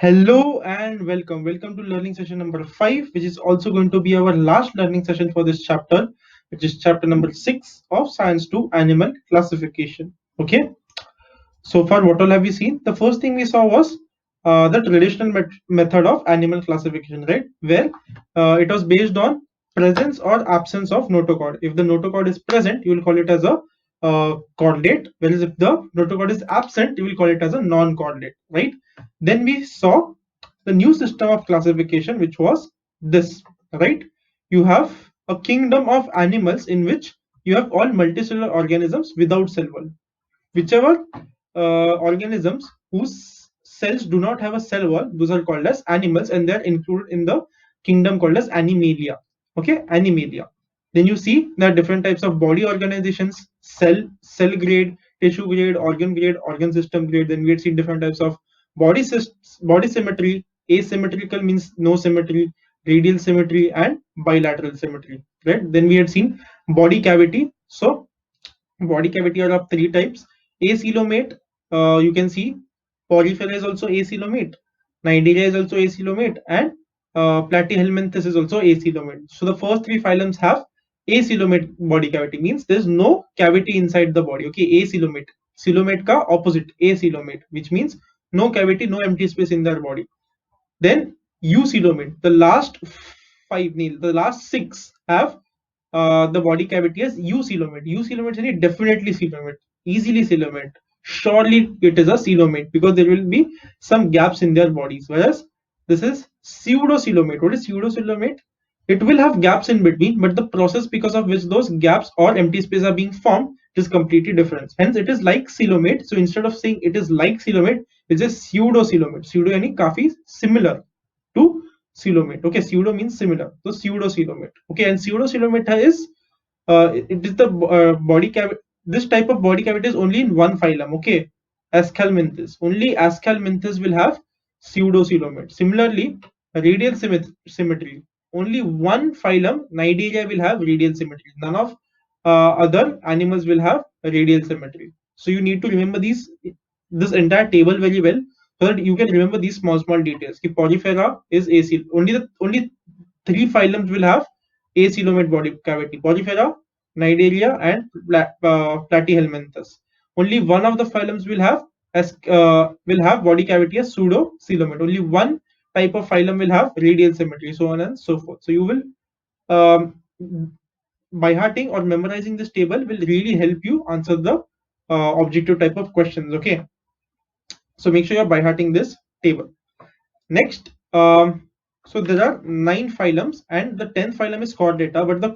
Hello and welcome. Welcome to learning session number 5, which is also going to be our last learning session for this chapter, which is chapter number 6 of Science 2 Animal Classification. Okay. So far, what all have we seen? The first thing we saw was the traditional method of animal classification, right? Where it was based on presence or absence of notochord. If the notochord is present, you will call it as a chordate, whereas if the notochord is absent, you will call it as a non-chordate, right? Then we saw the new system of classification, which was this, right? You have a kingdom of animals in which you have all multicellular organisms without cell wall. Whichever organisms whose cells do not have a cell wall, those are called as animals, and they're included in the kingdom called as Animalia. Okay, Animalia. Then you see there are different types of body organizations: cell grade, tissue grade, organ system grade. Then we had seen different types of body symmetry. Asymmetrical means no symmetry, radial symmetry, and bilateral symmetry. Right. Then we had seen body cavity. So body cavity are of three types. Acoelomate, you can see Porifera is also acoelomate, Cnidaria is also acoelomate, and Platyhelminthes is also acoelomate. So the first three phylums have acoelomate body cavity, means there's no cavity inside the body. Okay, acoelomate. Coelomate ka opposite, acoelomate, which means no cavity, no empty space in their body. Then eucoelomate, the last the last six have the body cavity as eucoelomate. Eucoelomate is definitely coelomate, easily coelomate. Surely it is a coelomate because there will be some gaps in their bodies. Whereas this is pseudocoelomate. What is pseudocoelomate? It will have gaps in between, but the process because of which those gaps or empty space are being formed is completely different. Hence, it is like coelomate. So instead of saying it is like coelomate, it's a pseudocoelomate. Pseudo meaning काफी similar to coelomate. Okay, pseudo means similar. So pseudocoelomate. Okay, and pseudocoelomate is it is the body cavity. This type of body cavity is only in one phylum. Okay, Aschelminthes. Only Aschelminthes will have pseudocoelomate. Similarly, radial symmetry. Only one phylum, Cnidaria, will have radial symmetry. None of other animals will have radial symmetry. So you need to remember this entire table very well so that you can remember these small details. Ki Porifera is AC. Only three phylums will have acoelomate body cavity: Porifera, Cnidaria, and Platyhelminthes. Only one of the phylums will have body cavity as pseudocoelomate. Only one type of phylum will have radial symmetry, so on and so forth. So you will um, by hearting or memorizing this table will really help you answer the objective type of questions. Okay, so make sure you're by hearting this table. Next, so there are 9 phylums, and the 10th phylum is Chordata, but the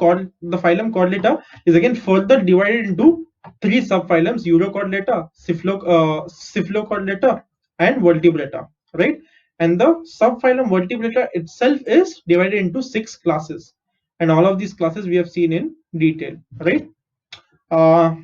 phylum Chordata is again further divided into three subphylums: Urochordata, Cephalochordata, and Vertebrata. Right, and the subphylum Vertebrata itself is divided into 6 classes, and all of these classes we have seen in detail. Right.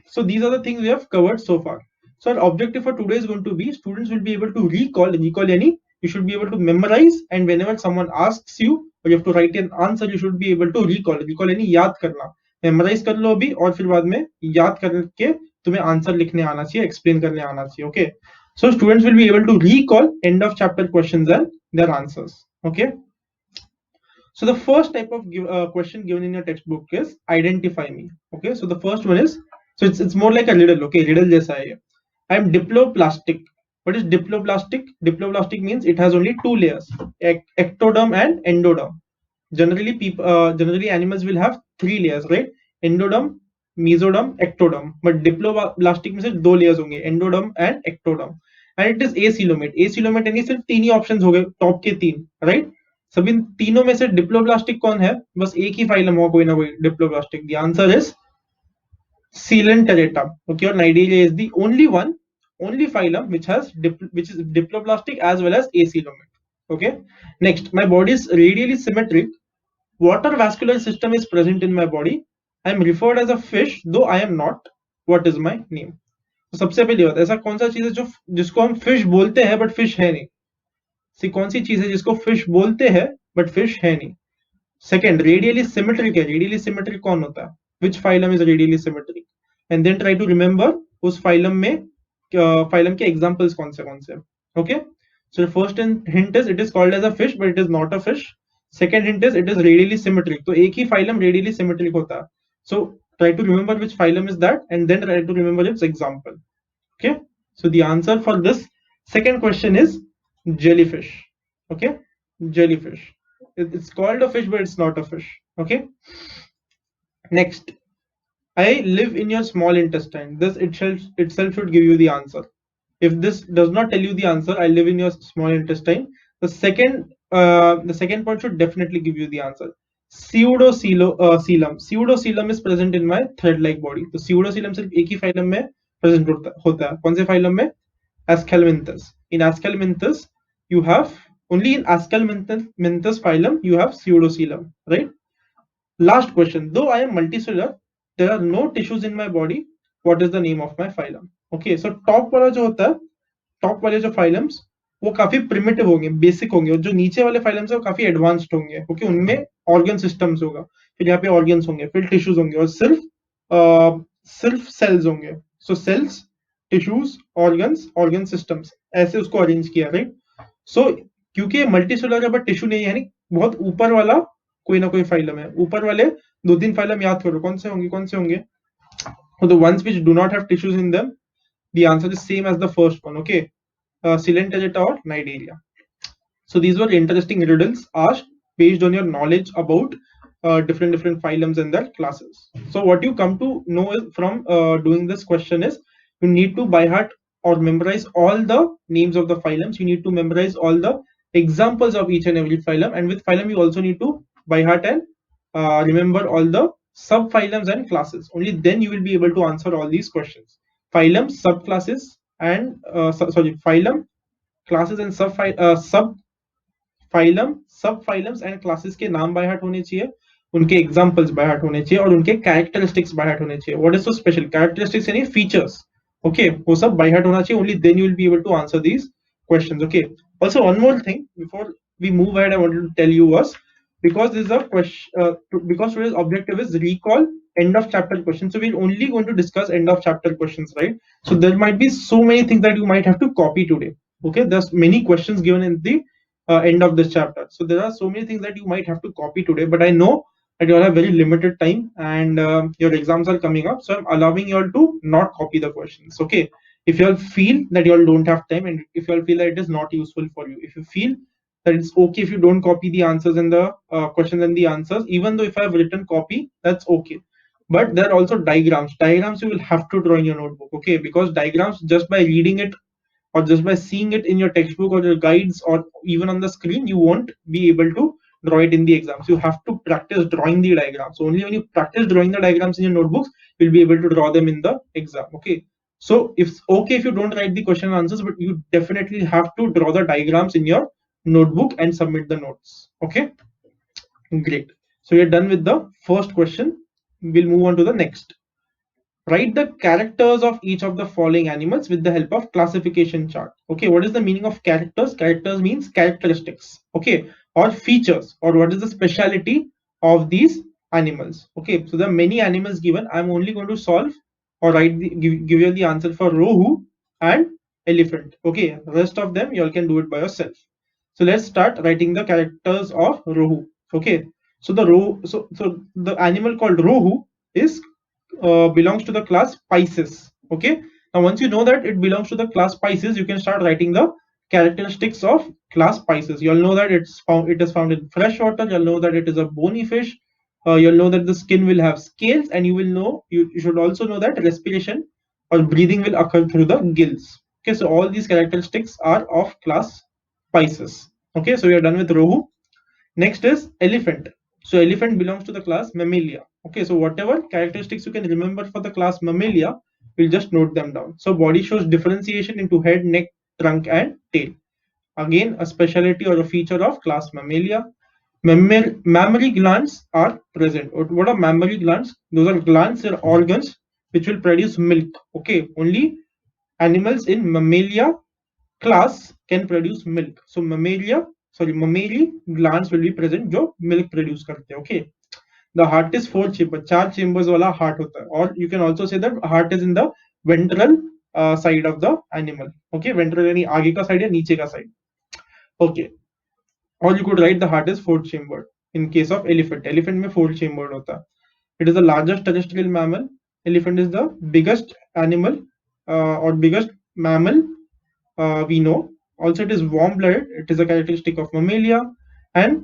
So these are the things we have covered so far. So our objective for today is going to be students will be able to recall any, you should be able to memorize, and whenever someone asks you or you have to write an answer, you should be able to recall any याद करना, memorize कर लो अभी और फिर बाद में याद करके तुम्हें आंसर लिखने आना चाहिए, explain करने आना चाहिए. Okay, so students will be able to recall end of chapter questions and their answers. Okay. So the first type of question given in your textbook is identify me. Okay, so the first one is, so it's more like a riddle. Okay, riddle jaisa hai. I am diploplastic. What is diploplastic? Diploplastic means it has only two layers: ectoderm and endoderm. Generally animals will have three layers, right? Endoderm, mesoderm, ectoderm. But diploplastic means दो layers होंगे, endoderm and ectoderm. And it is acoelomate. Acoelomate यानी सिर्फ तीन ही options हो गए, top के तीन, right? सब इन तीनों में से डिप्लोब्लास्टिक कौन है? बस एक ही फाइलम होगा कोई ना कोई diploblastic. The answer is Coelenterata. Okay, or Cnidaria is the only phylum which is diploblastic as well as acoelomate. Okay. Next, my body is radially symmetric. Water vascular system is present in my body. I am referred as a fish, though I am not. What is my name? तो सबसे पहली बात, ऐसा कौन सा चीज है जो जिसको हम फिश बोलते हैं बट फिश है नहीं? सी कौन सी चीज है जिसको फिश बोलते हैं बट फिश है नहीं? सेकेंड, रेडियली सिमेट्रिक है. रेडियली सिमेट्रिक कौन होता है? Which phylum is radially symmetric? And then try to remember उस फाइलम के एग्जांपल्स कौन से. Okay, So the first hint is it is called as a fish, but it is not a fish. Second hint is it is radially symmetric. तो एक ही phylum radially symmetric होता है. So try to remember which phylum is that, and then try to remember its example. Okay. So the answer for this second question is jellyfish. Okay, jellyfish. It's called a fish, but it's not a fish. Okay. Next, I live in your small intestine. This itself should give you the answer. If this does not tell you the answer, I live in your small intestine, the second point should definitely give you the answer. Pseudocoelom is present in my thread-like body. तो pseudocoelom सिर्फ एक ही phylum में present होता है. कौन से phylum में? Aschelminthus. In Aschelminthus, you have only in Aschelminthus phylum you have pseudocoelom, right? Last question. Though I am multicellular, there are no tissues in my body. What is the name of my phylum? Okay, so top वाला जो होता है, top वाले जो phylums वो काफी primitive होंगे, basic होंगे, और जो नीचे वाले फाइलम्स है वो काफी एडवांस्ड होंगे, क्योंकि उनमें ऑर्गन सिस्टम्स होगा, फिर यहाँ पे ऑर्गन्स होंगे, फिर टिश्यूज होंगे, और सिर्फ सेल्स होंगे. So cells, tissues, organ systems, ऐसे उसको अरेंज किया, राइट. सो क्योंकि मल्टीसेलुलर है बट टिश्यू नहीं है, यानी बहुत ऊपर वाला कोई ना कोई फाइलम है. ऊपर वाले 2-3 फाइलम याद करो, कौन से होंगे? The ones which do not have tissues in them, the answer is same as the first one. Okay, Coelenterata or Cnidaria. So these were interesting riddles asked based on your knowledge about different phylums and their classes. So what you come to know from doing this question is you need to by heart or memorize all the names of the phylums. You need to memorize all the examples of each and every phylum, and with phylum you also need to by heart and remember all the subphylums and classes. Only then you will be able to answer all these questions. Phylum, subclasses, and phylum, classes and subphylum, subphylums and classes के नाम by heart होने चाहिए, उनके examples by heart होने चाहिए, और उनके characteristics by heart होने चाहिए. What is so special? Characteristics यानी features. Okay, वो सब by heart होना चाहिए. Only then you will be able to answer these questions. Okay. Also, one more thing before we move ahead, I wanted to tell you was, because this is a question, because today's objective is recall end of chapter questions, so we're only going to discuss end of chapter questions, right? So there might be so many things that you might have to copy today. Okay, there's many questions given in the end of this chapter, so there are so many things that you might have to copy today, but I know that you all have very limited time, and your exams are coming up, so I'm allowing you all to not copy the questions. Okay, if you all feel that you all don't have time, and if you all feel that it is not useful for you, if you feel that it's okay if you don't copy the answers and the questions and the answers, even though if I have written copy, that's okay. But there are also diagrams you will have to draw in your notebook. Okay, because diagrams, just by reading it or just by seeing it in your textbook or your guides or even on the screen, you won't be able to draw it in the exams. You have to practice drawing the diagrams. So only when you practice drawing the diagrams in your notebooks, you'll be able to draw them in the exam. Okay, so it's okay if you don't write the question and answers, but you definitely have to draw the diagrams in your notebook and submit the notes. Okay, great. So we are done with the first question. We'll move on to the next. Write the characters of each of the following animals with the help of classification chart. Okay, what is the meaning of characters? Characters means characteristics, okay, or features, or what is the speciality of these animals. Okay, so there are many animals given. I'm only going to solve or give you the answer for rohu and elephant. Okay, rest of them you all can do it by yourself. So let's start writing the characters of rohu. Okay, so the animal called rohu is belongs to the class Pisces. Okay, now once you know that it belongs to the class Pisces, you can start writing the characteristics of class Pisces. You'll know that it is found in fresh water. You'll know that it is a bony fish. You'll know that the skin will have scales, and you should also know that respiration or breathing will occur through the gills. Okay, so all these characteristics are of class Pisces. Okay, so we are done with Rohu. Next is elephant. So elephant belongs to the class Mammalia. Okay, so whatever characteristics you can remember for the class Mammalia, we'll just note them down. So body shows differentiation into head, neck, trunk, and tail. Again, a speciality or a feature of class Mammalia. Mammary glands are present. What are mammary glands? Those are glands or organs which will produce milk. Okay, only animals in Mammalia class can produce milk. So mammary glands will be present जो milk produce करते हैं. Okay. The heart is 4 chambers. 4 chambers वाला heart होता है. Or you can also say that heart is in the ventral side of the animal. Okay, ventral यानी आगे का side या नीचे का side. ओके, और you could write the heart is fourth chambered in case of elephant. Elephant में fourth chambered होता है. It is the largest terrestrial mammal. Elephant is the biggest animal or biggest mammal we know. Also, it is warm-blooded. It is a characteristic of mammalia, and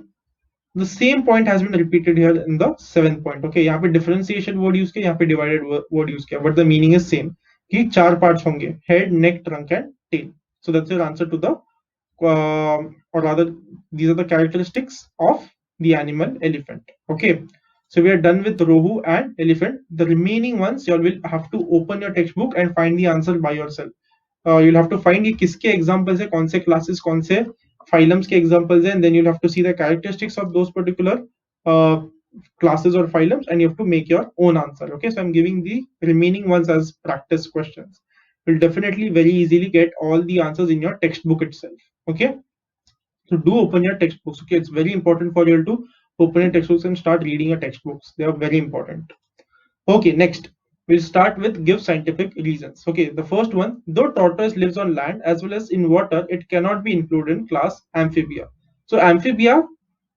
the same point has been repeated here in the seventh point. Okay, यहाँ पे differentiation word use किया, यहाँ पे divided word use किया, but the meaning is same. कि चार parts होंगे: head, neck, trunk, and tail. So that's your answer to the or rather, these are the characteristics of the animal elephant. Okay, so we are done with rohu and elephant. The remaining ones you will have to open your textbook and find the answer by yourself. You'll have to find ये किसके examples है, कौन से classes, कौन से phylums के examples है, and then you'll have to see the characteristics of those particular uh, classes or phylums, and you have to make your own answer. Okay, so I'm giving the remaining ones as practice questions. You'll definitely very easily get all the answers in your textbook itself. Okay, so do open your textbooks. Okay, it's very important for you to open your textbooks and start reading your textbooks. They are very important. Okay, next we'll start with give scientific reasons. Okay, the first one: though tortoise lives on land as well as in water, it cannot be included in class amphibia. So amphibia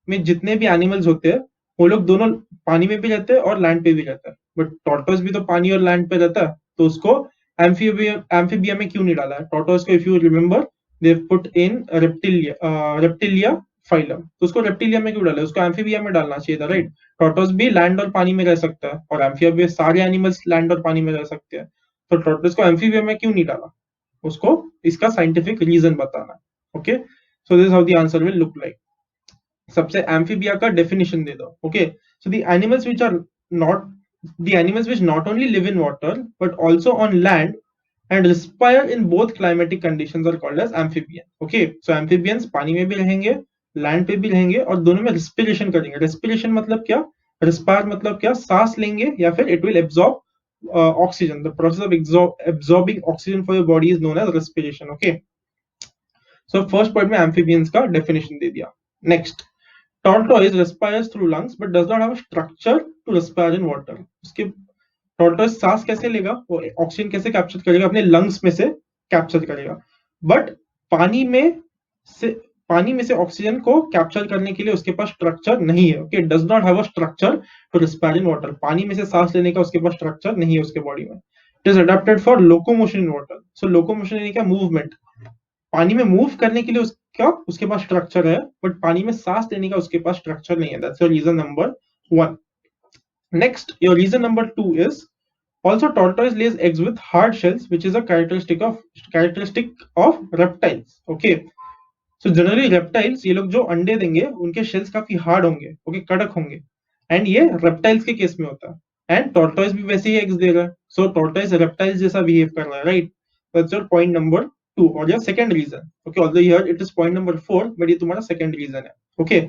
में जितने भी animals होते हैं वो लोग दोनों पानी में भी रहते हैं और लैंड पे भी रहता है, बट टॉर्टोइस भी तो पानी और लैंड पे रहता है, तो उसको एम्फीबिया में क्यों नहीं डाला है? टॉर्टोइस को if you remember they put in reptilia phylum, तो उसको रेप्टिलिया में क्यों डाला? उसको एम्फीबिया में डालना चाहिए था, राइट? टॉर्टोइस भी लैंड और पानी में रह सकता है, और एम्फीबिया सारे एनिमल्स लैंड और पानी में रह सकते हैं, तो टॉर्टोइस को एम्फीबिया में क्यों नहीं डाला? उसको इसका साइंटिफिक रीजन बताना है. Okay, so this how the answer will look like. सबसे एम्फीबिया का डेफिनेशन दे दो. Okay, so the animals which are not the animals which not only live in water but also on land and respire in both climatic conditions are called as amphibian. Okay, so amphibians पानी में भी रहेंगे, land पे भी रहेंगे, और दोनों में respiration करेंगे. respiration मतलब क्या? respire मतलब क्या? सांस लेंगे, या फिर it will absorb oxygen. The process of absorbing oxygen for your body is known as respiration. Okay, so first point में amphibians का definition दे दिया. Next, tortoise respires through lungs but does not have a structure to respire in water. उसके tortoise सांस कैसे लेगा? वो oxygen कैसे capture करेगा? अपने लंग्स में से कैप्चर करेगा, बट पानी में से ऑक्सीजन को कैप्चर करने के लिए उसके पास स्ट्रक्चर नहीं है. Okay, does not have a structure to respire in water. पानी में से सांस लेने का उसके पास स्ट्रक्चर नहीं है उसके बॉडी में. It is adapted for locomotion in water. So locomotion यानी क्या? मूवमेंट. पानी में मूव करने के लिए उसके पास स्ट्रक्चर है, बट पानी में सांस लेने का उसके पास स्ट्रक्चर नहीं है. That's your reason number 1. Next, your reason number 2 is also tortoise lays eggs with hard shells, which is a characteristic of reptiles. Okay, so generally reptiles, ये लोग जो अंडे देंगे उनके shells काफी hard होंगे, okay, कड़क होंगे, and ये reptiles के केस में होता है, and tortoise भी वैसे ही eggs दे रहा है, so tortoise reptiles जैसा behave कर रहा है, right? That's your point number 2 or your second reason. Okay, although here it is point number 4, but ये तुम्हारा second reason है. Okay,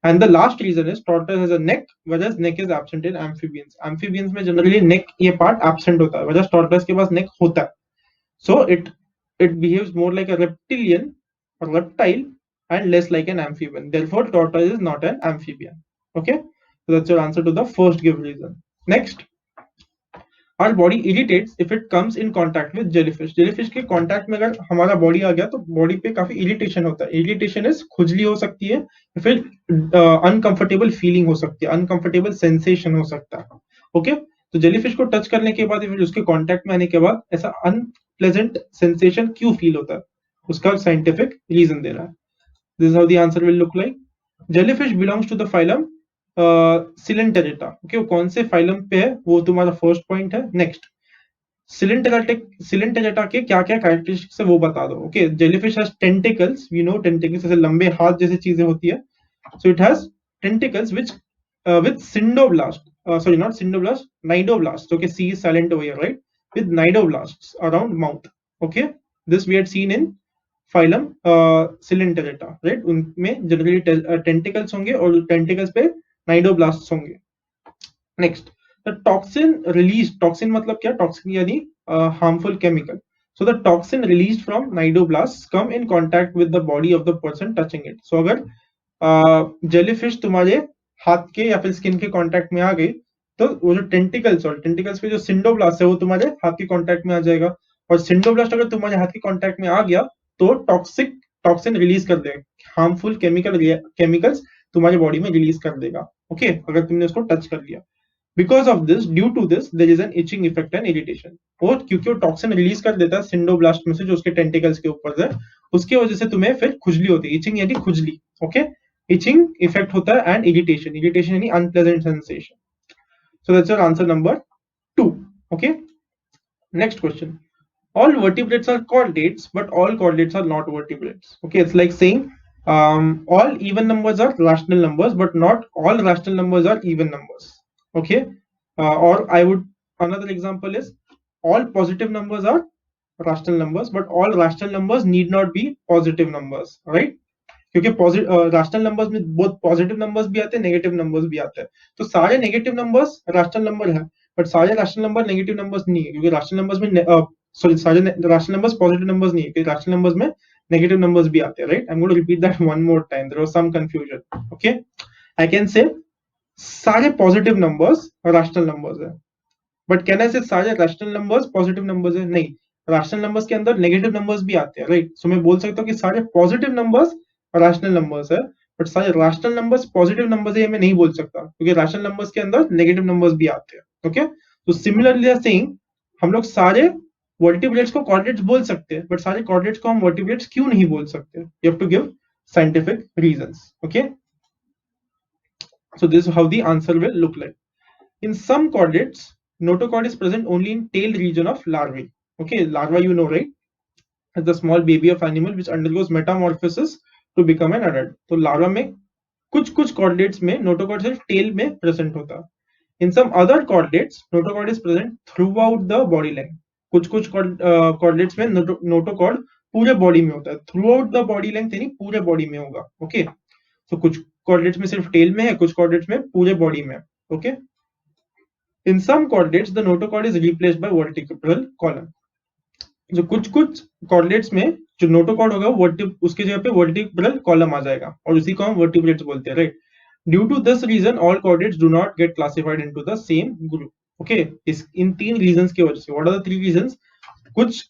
and the last reason is tortoise has a neck, whereas neck is absent in amphibians. Amphibians में generally neck ये part absent होता है, whereas tortoise के पास neck होता है. So it behaves more like a reptilian or reptile and less like an amphibian. Therefore, tortoise is not an amphibian. Okay, so that's your answer to the first give reason. Next, our body irritates if it comes in contact with jellyfish. Jellyfish के contact में अगर हमारा body आ गया तो body पे काफी irritation होता है. Irritation is खुजली हो सकती है, या फिर uncomfortable feeling हो सकती है, uncomfortable sensation हो सकता है. Okay, तो jellyfish को touch करने के बाद या फिर उसके contact में आने के बाद ऐसा unpleasant sensation क्यों feel होता है? उसका scientific reason दे रहा है. This is how the answer will look like. Jellyfish belongs to the phylum coelenterata. Okay, वो कौन से फाइलम पे है वो तुम्हारा फर्स्ट पॉइंट है. नेक्स्ट, सिलेंटेरेटा के क्या क्या कैरेक्टरिस्टिक्स है वो बता दो. Okay, jellyfish has tentacles. We know tentacles ऐसे लंबे हाथ जैसी चीजें होती है. So it has tentacles which with syndoblasts, sorry, not syndoblasts, nidoblasts. Okay, C is silent over here, right? With nidoblasts around mouth. Okay, this we had seen in phylum Coelenterata, right? उनमें generally tentacles होंगे और tentacles पे nidoblasts होंगे. Next, the toxin released. Toxin मतलब क्या? Toxin यानी harmful chemical. So the toxin released from nidoblasts come in contact with the body of the person touching it. So अगर jellyfish तुम्हारे हाथ के या फिर स्किन के कांटेक्ट में आ गई तो वो जो टेंटिकल्स पे जो सिंडोब्लास्ट है वो तुम्हारे हाथ के कांटेक्ट में आ जाएगा, और सिंडोब्लास्ट अगर तुम्हारे हाथ के कांटेक्ट में आ गया तो टॉक्सिक टॉक्सिन रिलीज कर देगा, हार्मफुल केमिकल्स तुम्हारी बॉडी में रिलीज कर देगा, ओके, अगर तुमने उसको टच कर लिया। Because of this, due to this, there is an itching effect and irritation. और क्योंकि वो टॉक्सिन रिलीज कर देता है सिंडोब्लास्ट में से, जो उसके टेंटिकल्स के ऊपर है, उसकी वजह से तुम्हें फिर खुजली होती है, इचिंग यानी खुजली, ओके, इचिंग इफेक्ट होता है एंड इरिटेशन, इरिटेशन यानी unpleasant sensation. So that's your answer number 2, okay. Next question, all vertebrates are chordates, but all chordates are not vertebrates. Okay, it's like saying all even numbers are rational numbers, but not all rational numbers are even numbers. Okay, or I would, another example is all positive numbers are rational numbers, but all rational numbers need not be positive numbers, right? क्योंकि rational numbers में बहुत positive numbers भी आते हैं, negative numbers भी आते हैं, तो सारे नेगेटिव नंबर्स राशनल नंबर है, बट सारे राशनल नंबर नेगेटिव नंबर्स नहीं है, क्योंकि राशनल नंबर्स में सॉरी सारे राशनल नंबर्स पॉजिटिव नंबर्स नहीं है, क्योंकि राशनल नंबर्स में नेगेटिव नंबर्स भी आते हैं, right? I am going to repeat that one more time, there was some confusion, okay. I can say सारे पॉजिटिव नंबर्स राशनल नंबर्स है, बट कैन आई से सारे रैशनल नंबर्स पॉजिटिव नंबर्स है? नहीं, rational numbers के अंदर negative numbers भी आते हैं, राइट? सो मैं बोल सकता हूँ कि सारे पॉजिटिव नंबर्स रैशनल नंबर्स है, बट सारे रैशनल नंबर्स पॉजिटिव नंबर्स है मैं नहीं बोल सकता, क्योंकि रैशनल नंबर्स के अंदर नेगेटिव नंबर्स भी आते हैं, ओके। तो सिमिलरली सेइंग, हम लोग सारे वर्टिब्रेट्स को कॉर्डिनेट्स बोल सकते हैं, बट सारे कॉर्डिनेट्स को हम वर्टिब्रेट्स क्यों नहीं बोल सकते? You have to give scientific reasons, okay. So this is how the answer will look like. In some chordates, notochord is present only in tail region of larvae. Okay, larva you know, right? It's the small baby of animal which undergoes metamorphosis to become an adult. तो larva में कुछ chordates में notochord सिर्फ tail में present होता है. In some other chordates, notochord is present throughout the body length. कुछ chordates में notochord पूरे बॉडी में होता है. Throughout the body length यानी पूरे बॉडी में होगा. Okay. So कुछ chordates में सिर्फ tail में है, कुछ chordates में पूरे बॉडी में. Okay. In some chordates, the notochord is replaced by vertebral column. जो कुछ chordates में जो notochord होगा वो उसके जगह पे vertebral column आ जाएगा और उसी को हम vertebrates बोलते हैं, right? Due to this reason, all chordates do not get classified into the same group. Okay, in 3 reasons की वजह से. What are the 3 reasons? कुछ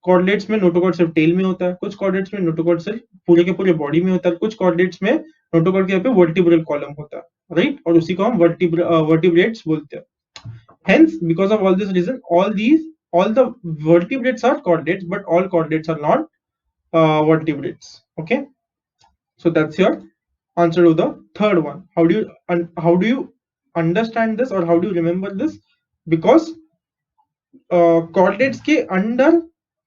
chordates में notochord सिर्फ tail में होता है, कुछ chordates में notochord सिर्फ पूरे के पूरे body में होता है, कुछ chordates में notochord के जगह पे vertebral column होता है, right? और उसी को हम vertebrates बोलते हैं. Hence, because of all this reason, all the vertebrates are chordates, but all chordates are not vertebrates. Okay, so that's your answer to the third one. How do you understand this, or how do you remember this? Because chordates के अंदर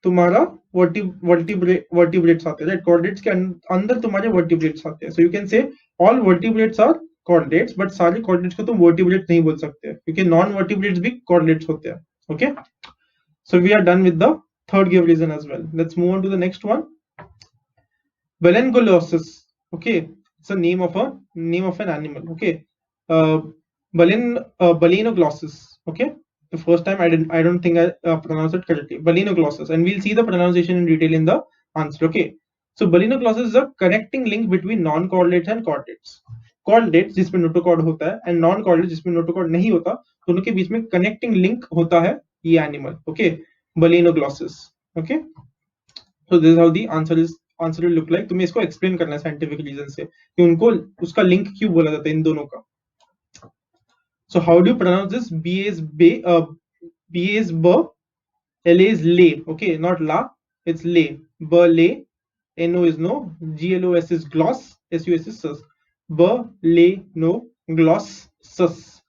तुम्हारा vertebrates आते हैं, right? Chordates के अंदर तुम्हारे vertebrates आते हैं. So you can say all vertebrates are chordates, but सारे chordates को तुम vertebrates नहीं बोल सकते, क्योंकि non vertebrates भी chordates होते हैं. Okay, so we are done with the third give reason as well. Let's move on to the next one. Balangolosis. Okay, it's a name of an animal. Okay, balanoglossus. Okay, the first time I don't think I pronounced it correctly. Balanoglossus, and we'll see the pronunciation in detail in the answer. Okay, so balanoglossus is a connecting link between non-chordates and chordates. Chordates जिसमें notochord होता है and non-chordates जिसमें notochord नहीं होता, दोनों के बीच में connecting link होता है ये animal. Okay, balanoglossus. Okay, so this is how the answer will look like. तुम्हें इसको explain करना है scientific reason से कि उनको उसका link क्यों बोला जाता है इन दोनों का. So how do you pronounce this? B is B, L is lay. Okay, not la, it's lay. Lay. No is no. GLOS is gloss. SUS is sus. No glossus.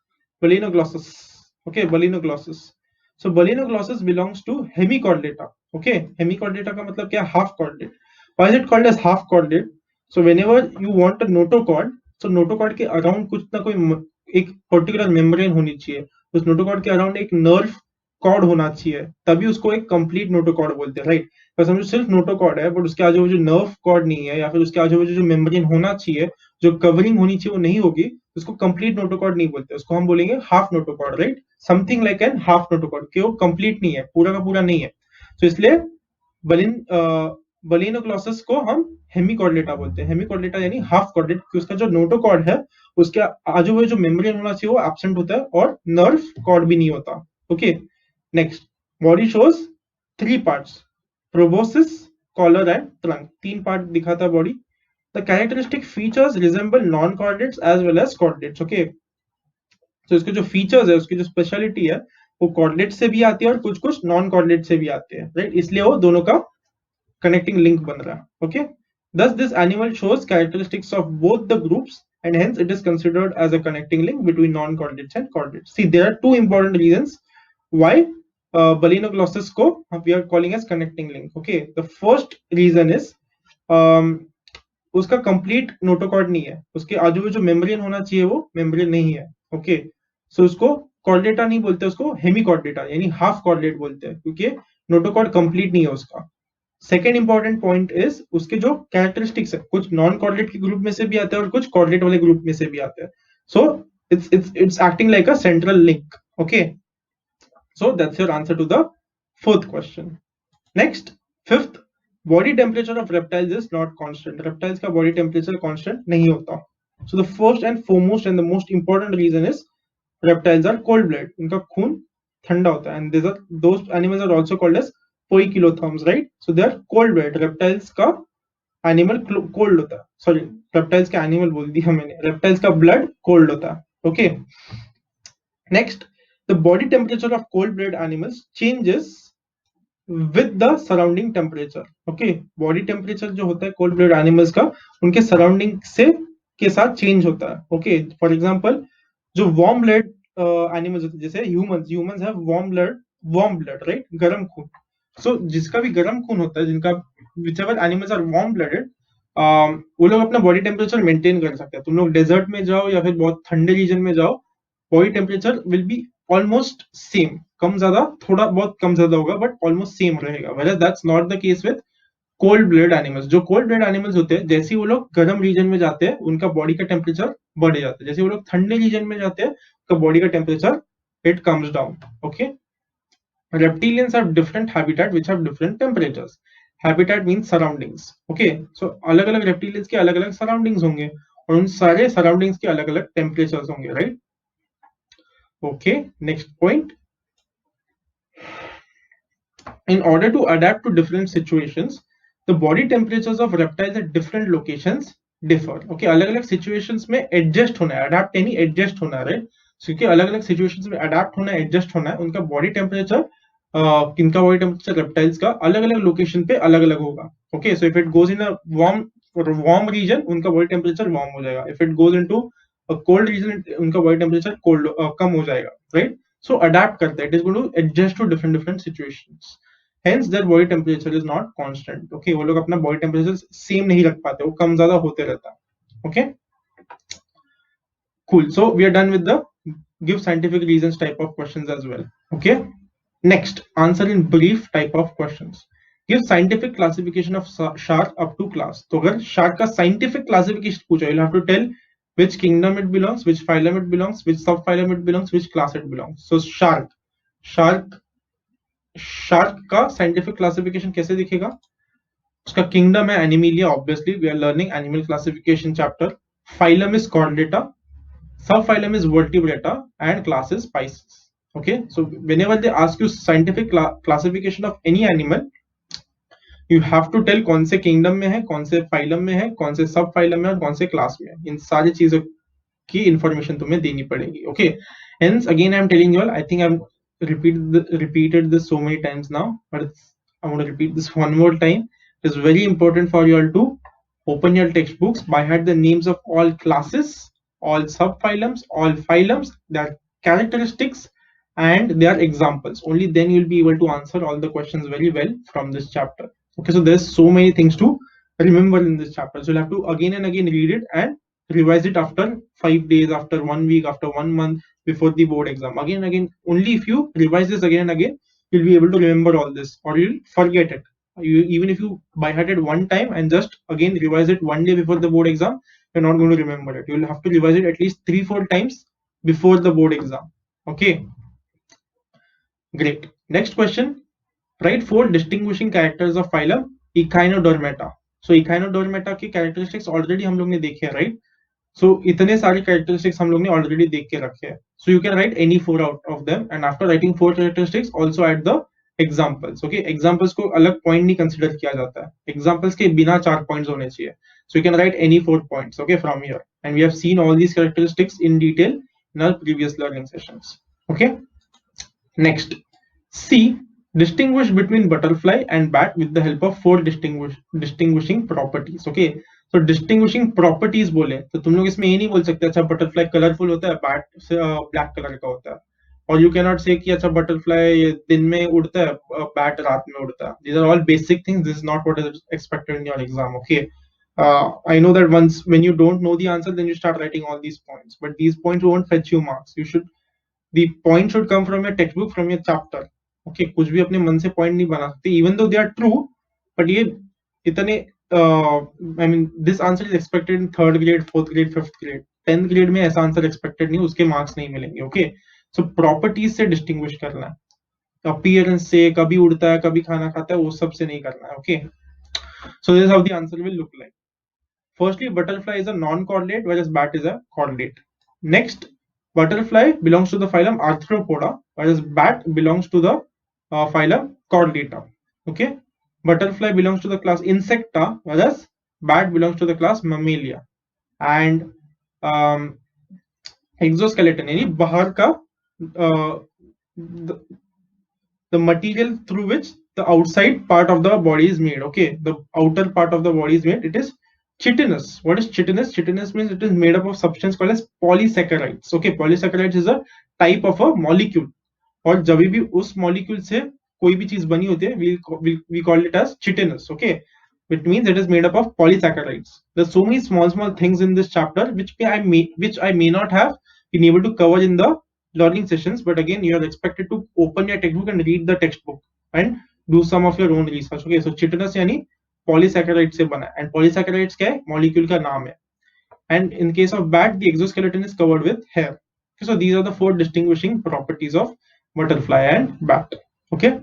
Balanoglossus. Okay, balanoglossus. So balanoglossus belongs to hemichordata. Okay, hemichordata का मतलब क्या? Half chordate. Why is it called as half chordate? So whenever you want a notochord, so notochord के around कुछ ना कोई एक particular membrane होनी चाहिए, उस नोटोकॉर्ड के अराउंड एक नर्व कॉर्ड होना चाहिए, तभी उसको एक कंप्लीट नोटोकॉर्ड बोलते हैं, राइट? बस समझो सिर्फ नोटोकॉर्ड है, बट उसके आजू बाजू नर्व कॉर्ड नहीं है, या फिर उसके आजू बाजू जो मेम्ब्रेन होना चाहिए, जो कवरिंग होनी चाहिए वो नहीं होगी, उसको कंप्लीट नोटोकॉर्ड नहीं बोलते, उसको हम बोलेंगे half notochord, right? Something like an half notochord, कि वो कंप्लीट नहीं है, पूरा का पूरा नहीं है. तो इसलिए balanoglossus को हम हेमिकॉर्डेटा बोलते हैं. हेमिकॉर्डेटा यानी हाफ कॉर्डेट, कि उसका जो नोटोकॉर्ड है उसके आजू बाजू जो मेम्ब्रेन होना चाहिए वो एब्सेंट होता है और नर्व कॉर्ड भी नहीं होता. Okay, next, body shows 3 parts: proboscis, collar and trunk. 3 part दिखाता है body. The characteristic features resemble non-chordates as well as chordates. Okay. तो इसके जो फीचर्स है, उसकी जो स्पेशलिटी है, वो कॉर्डिनेट से भी आती है और कुछ कुछ नॉन कॉर्डिनेट से भी आते हैं, राइट. इसलिए वो दोनों का कनेक्टिंग लिंक बन रहा है. Okay. Thus this animal shows characteristics of both the groups and hence it is considered as a connecting link between non-chordates and chordates. See, there are two important reasons why balenoglossus ko we are calling as connecting link. Okay. The first reason is उसका complete notochord नहीं है, उसके आजू बाजू membrane होना चाहिए, वो membrane नहीं है. ओके. सो उसको कॉर्डेटा नहीं बोलते, उसको हेमिकॉर्डेटा यानी हाफ कॉर्डेट बोलते हैं, क्योंकि नोटोकॉर्ड कंप्लीट नहीं है उसका. सेकेंड इंपॉर्टेंट पॉइंट इज उसके जो कैरेक्टरिस्टिक्स है, कुछ नॉन कॉर्डेट के ग्रुप में से भी आते हैं और कुछ कॉर्डेट वाले ग्रुप में से भी आते हैं. So it's acting like a central link. Okay. So that's your answer to the fourth question. Next, fifth, body temperature of reptiles is not constant. Reptiles का body temperature constant नहीं होता. So the first and foremost and the most important reason is reptiles are cold blooded. इनका खून ठंडा होता है. And those animals are also called as poikilotherms, right? So they are cold blooded. Reptiles का animal cold होता है. Sorry, reptiles का animal बोल दिया मैंने. Reptiles का blood cold होता है. Okay. Next, the body temperature of cold blooded animals changes with the surrounding temperature. Okay. Body temperature जो होता है cold blooded animals का, उनके surrounding से के साथ change होता है. Okay. For example, जो warm blood animals होते हैं, जैसे humans have warm blood, right? गर्म खून. So जिसका भी गर्म खून होता है, जिनका whichever animals are warm blooded, वो लोग अपना body temperature maintain कर सकते हैं. तुम लोग desert में जाओ या फिर बहुत ठंडे region में जाओ, body temperature will be almost same. कम ज्यादा, थोड़ा बहुत कम ज्यादा होगा, बट ऑलमोस्ट सेम रहेगा. whereas that's not the case with cold blooded animals. जो cold blooded animals होते हैं, जैसे वो लोग गर्म रीजन में जाते हैं, उनका बॉडी का टेम्परेचर बढ़ जाता है. जैसे वो लोग ठंडे रीजन में जाते हैं, उनका बॉडी का temperature it comes down. Okay. Reptilians have different habitat which have different temperatures. Habitat means surroundings. Okay. So अलग अलग reptilians के अलग अलग surroundings होंगे और उन सारे surroundings के अलग अलग temperatures होंगे, right? Okay. Next point. In order to adapt to different situations, the body temperatures of reptiles at different locations differ. Okay, अलग-अलग situations में adjust होना है, adapt यानी adjust होना है, right? क्योंकि अलग-अलग situations में adapt होना है, adjust होना है, उनका body temperature, किनका body temperature reptiles का अलग-अलग location पे अलग-अलग होगा. Okay, so if it goes in a warm region, उनका body temperature warm हो जाएगा. If it goes into a cold region, उनका body temperature cold कम हो जाएगा, right? So adapt करता है, it is going to adjust to different situations. Hence their body temperature is not constant. Okay, वो लोग अपना body temperature same नहीं रख पाते, वो कम ज्यादा होते रहता है. Okay, cool. So we are done with the give scientific reasons type of questions as well. Okay, next, answer in brief type of questions. Give scientific classification of shark up to class. तो अगर shark का scientific classification पूछा, you'll have to tell which kingdom it belongs, which phylum it belongs, which subphylum it belongs, which class it belongs. So shark का scientific classification कैसे दिखेगा? उसका kingdom है animalia, obviously we are learning animal classification chapter. Phylum is chordata, sub phylum is vertebrata and class is pisces. Okay. So whenever they ask you scientific classification of any animal, you have to tell कौन से kingdom में है, कौन से phylum में है, कौन से सब फाइलम में और कौन से क्लास में है. इन सारी चीजों की इंफॉर्मेशन तुम्हें देनी पड़ेगी. Okay. Hence again I'm telling you all, I think I've repeated this so many times now, but I want to repeat this one more time. It is very important for you all to open your textbooks, by heart the names of all classes, all subphylums, all phylums, their characteristics and their examples. Only then you'll be able to answer all the questions very well from this chapter. Okay, so there's so many things to remember in this chapter, so you'll have to again and again read it and revise it after 5 days, after 1 week, after 1 month, before the board exam. Again and again, only if you revise this again and again, you'll be able to remember all this, or you'll forget it. Even if you by heart it one time and just again revise it one day before the board exam, you're not going to remember it. You'll have to revise it at least 3-4 times before the board exam. Okay, great. Next question. Write 4 distinguishing characters of phylum Echinodermata. So Echinodermata के characteristics already हम लोग ने देखे हैं, right? So इतने सारे characteristics हम लोग ने already देख के रखे हैं. So you can write any 4 out of them, and after writing 4 characteristics, also add the examples. Okay, examples को अलग पॉइंट नहीं कंसिडर किया जाता है, एग्जाम्पल्स के बिना 4 पॉइंट्स होने चाहिए. So you can write any 4 points, okay, from here. And we have seen all these characteristics in detail in our previous learning sessions. Okay. Next, C. Distinguish between butterfly and bat with the help of 4 distinguishing properties. Okay. So distinguishing properties बोले तो तुम लोग इसमें ये नहीं बोल सकते अच्छा बटरफ्लाई कलरफुल होता है, बैट से ब्लैक कलर का होता है. और यू कैन नॉट से कि अच्छा बटरफ्लाई दिन में उड़ता है, बैट रात में उड़ता है. These are all basic things. This is not what is expected in your exam. Okay. I know that once when you don't know the answer, then you start writing all these points. But these points won't fetch you marks. The point should come from your textbook, from your chapter. Okay, कुछ भी अपने मन से point नहीं बना सकते. Even though they are true, but ये इतने I mean this answer is expected in 3rd grade, 4th grade, 5th grade. 10th grade में ऐसा आंसर expected नहीं, उसके marks नहीं मिलेंगे. Okay, so properties से distinguish करना है. Appearance से, कभी उड़ता है कभी खाना खाता है, वो सब से नहीं करना है. Okay, so this is how the answer will look like. Firstly, butterfly is a non-chordate, whereas bat is a chordate. Next, butterfly belongs to the phylum Arthropoda, whereas bat belongs to the phylum Chordata. Okay, butterfly belongs to the class Insecta, whereas bat belongs to the class Mammalia. And exoskeleton यानी बाहर का the material through which the outside part of the body is made. Okay, the outer part of the body is made. It is chitinous. What is chitinous? Chitinous means it is made up of substance called as polysaccharides. Okay, polysaccharides is a type of a molecule. और जब भी उस molecule से कोई भी चीज बनी होती है, we call it as chitinous. Okay, which means it is made up of polysaccharides. There's so many small things in this chapter which I may not have been able to cover in the learning sessions, but again you are expected to open your textbook and read the textbook and do some of your own research. Okay, so chitinous यानी polysaccharide से बना है, and polysaccharides क्या है, molecule का नाम है. And in case of bat, the exoskeleton is covered with hair. Okay, so these are the 4 distinguishing properties of butterfly and bat. Okay,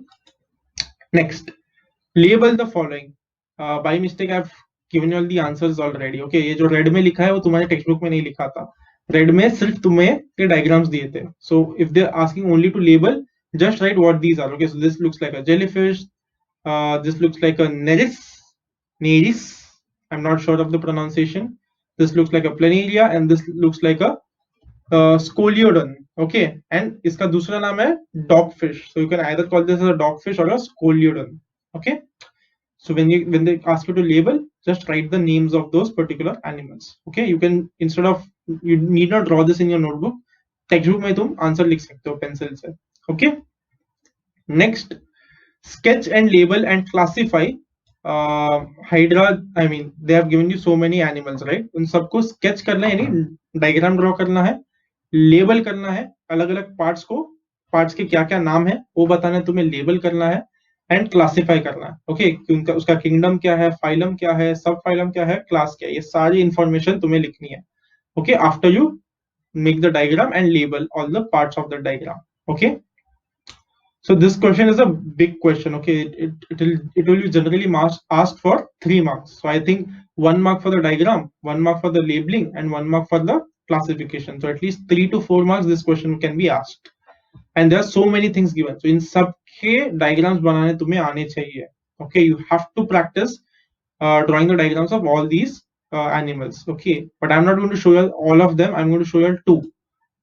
next, label the following. By mistake I've given you all the answers already. Okay, ये जो red में लिखा है वो तुम्हारे text में नहीं लिखा था. रेड में सिर्फ तुम्हें ये डायग्राम्स दिए थे. So if they're asking only to label, just write what these are. Okay, so this looks like a jellyfish. This looks like a neris. I'm not sure of the pronunciation. This looks like a planaria, and this looks like a scoliodon. Okay, and इसका दूसरा नाम है dogfish. So you can either call this as a dogfish or a scoliodon. Okay, so when they ask you to label, just write the names of those particular animals. Okay, you can, instead of, you need not draw this in your notebook. Textbook में तुम answer लिख सकते हो pencil से. Okay, next, sketch and label and classify hydra. I mean they have given you so many animals, right? उन सबको sketch करना है, यानी डायग्राम ड्रॉ करना है, लेबल करना है, अलग अलग पार्ट्स को, पार्ट्स के क्या क्या नाम है वो बताना है तुम्हें, लेबल करना है, एंड क्लासिफाई करना है. ओके, उनका उसका किंगडम क्या है, फाइलम क्या है, सब फाइलम क्या है, क्लास क्या है, ये सारी इंफॉर्मेशन तुम्हें लिखनी है. Okay, after you make the diagram and label all the parts of the diagram. Okay, so this question is a big question. Okay, it will be generally asked for 3 marks. So I think 1 mark for the diagram, 1 mark for the labeling, and 1 mark for the classification. So at least 3 to 4 marks this question can be asked. And there are so many things given. So in सबके diagrams बनाने तुम्हें आने चाहिए. Okay, you have to practice drawing the diagrams of all these animals. Okay, but I'm not going to show you all of them. I'm going to show you 2.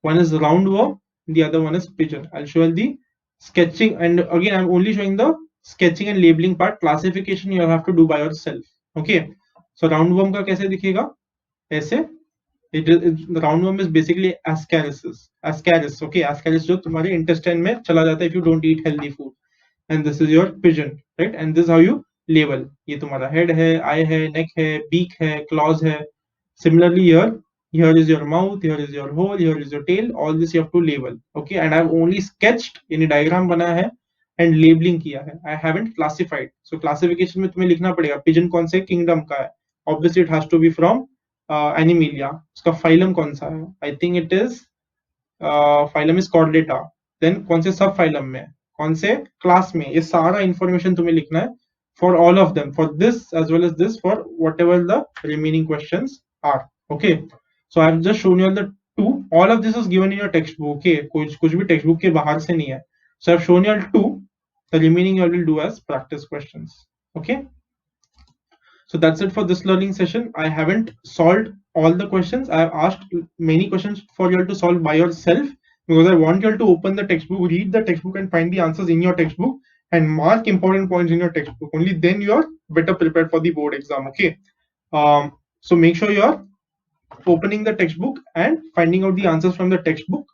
One is roundworm, the other one is pigeon. I'll show you the sketching, and again I'm only showing the sketching and labeling part. Classification you have to do by yourself. Okay, so roundworm का कैसे दिखेगा, ऐसे. The roundworm is basically ascaris. Okay, ascaris जो तुम्हारे intestine में चला जाता है if you don't eat healthy food. And this is your pigeon, right? And this is how you label. ये तुम्हारा head है, eye है, neck है, beak है, claws है. Similarly here is your mouth, here is your hole, here is your tail. All this you have to label. Okay, and I've only sketched, यानी diagram बनाया है and labeling किया है. I haven't classified. So classification में तुम्हें लिखना पड़ेगा pigeon कौन से kingdom का है. Obviously it has to be from Animalia. उसका phylum कौन सा है? I think it is phylum is Chordata. Then कौन से सब phylum में, कौन से class में, ये सारा information तुम्हें लिखना है for all of them, for this as well as this, for whatever the remaining questions are. Okay, so I've just shown you all the 2. All of this is given in your textbook. Okay, कुछ भी textbook के बाहर से नहीं है. So I've shown you all 2. The remaining you all will do as practice questions. Okay. So that's it for this learning session. I haven't solved all the questions. I have asked many questions for you all to solve by yourself, because I want you all to open the textbook, read the textbook, and find the answers in your textbook and mark important points in your textbook. Only then you are better prepared for the board exam. Okay. So make sure you are opening the textbook and finding out the answers from the textbook.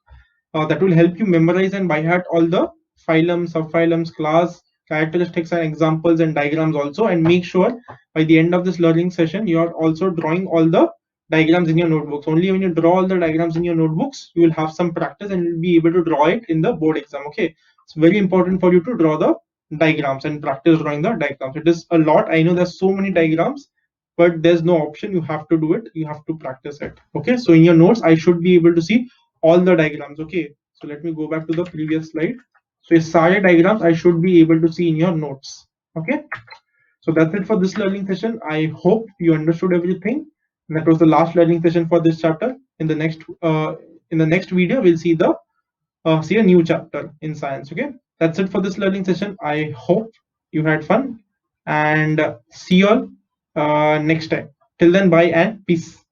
That will help you memorize and by heart all the phylums, subphylums, class, characteristics and examples and diagrams also. And make sure by the end of this learning session you are also drawing all the diagrams in your notebooks. Only when you draw all the diagrams in your notebooks, you will have some practice and you'll be able to draw it in the board exam. Okay, it's very important for you to draw the diagrams and practice drawing the diagrams. It is a lot, I know there's so many diagrams, but there's no option, you have to do it, you have to practice it. Okay, so in your notes I should be able to see all the diagrams. Okay, so let me go back to the previous slide. So ये सारे diagrams I should be able to see in your notes. Okay, so that's it for this learning session. I hope you understood everything. That was the last learning session for this chapter. In the next video we'll see a new chapter in science. Okay, that's it for this learning session. I hope you had fun, and see you all next time. Till then, bye and peace.